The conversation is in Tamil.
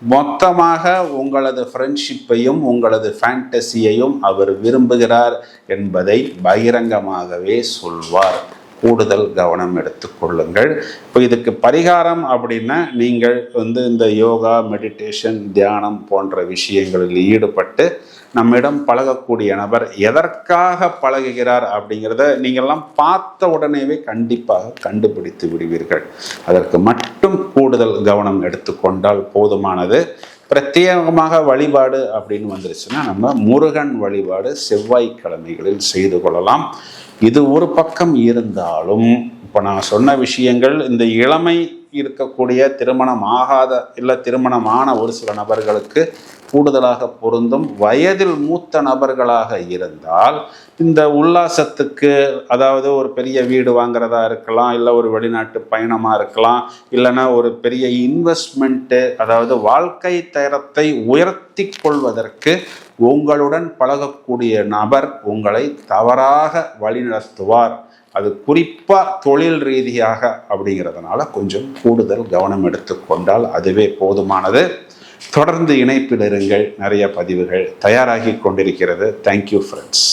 மொத்தமாக உங்களது ஃப்ரெண்ட்ஷிப்பையும் உங்களது ஃபேண்டசியையும் அவர் விரும்புகிறார் என்பதை பகிரங்கமாகவே சொல்வார். கூடுதல் கவனம் எடுத்துக்கொள்ளுங்கள். இப்போ இதுக்கு பரிகாரம் அப்படின்னா நீங்கள் இந்த யோகா, மெடிடேஷன், தியானம் போன்ற விஷயங்களில் ஈடுபட்டு நம்மிடம் பழகக்கூடிய நபர் எதற்காக பழகுகிறார் அப்படிங்கிறத நீங்கள்லாம் பார்த்த உடனேவே கண்டிப்பாக கண்டுபிடித்து விடுவீர்கள். அதற்கு மட்டும் கூடுதல் கவனம் எடுத்துக்கொண்டால் போதுமானது. பிரத்யேகமாக வழிபாடு அப்படின்னு வந்துருச்சுன்னா நம்ம முருகன் வழிபாடு செவ்வாய்க்கிழமைகளில் செய்து கொள்ளலாம். இது ஒரு பக்கம் இருந்தாலும் இப்போ நான் சொன்ன விஷயங்கள் இந்த இளமை இருக்கக்கூடிய திருமணம் ஆகாத இல்லை திருமணமான ஒரு சில நபர்களுக்கு கூடுதலாக பொருந்தும். வயதில் மூத்த நபர்களாக இருந்தால் இந்த உல்லாசத்துக்கு, அதாவது ஒரு பெரிய வீடு வாங்குறதா இருக்கலாம், இல்லை ஒரு வெளிநாட்டு பயணமாக இருக்கலாம், இல்லைன்னா ஒரு பெரிய இன்வெஸ்ட்மெண்ட்டு, அதாவது வாழ்க்கை தரத்தை உயர்த்தி கொள்வதற்கு உங்களுடன் பழகக்கூடிய நபர் உங்களை தவறாக வழிநடத்துவார். அது குறிப்பாக தொழில் ரீதியாக அப்படிங்கிறதுனால கொஞ்சம் கூடுதல் கவனம் எடுத்துக்கொண்டால் அதுவே போதுமானது. தொடர்ந்து இணைப்பில் இருங்கள். நிறைய பதிவுகள் தயாராகி கொண்டிருக்கிறது. Thank you friends.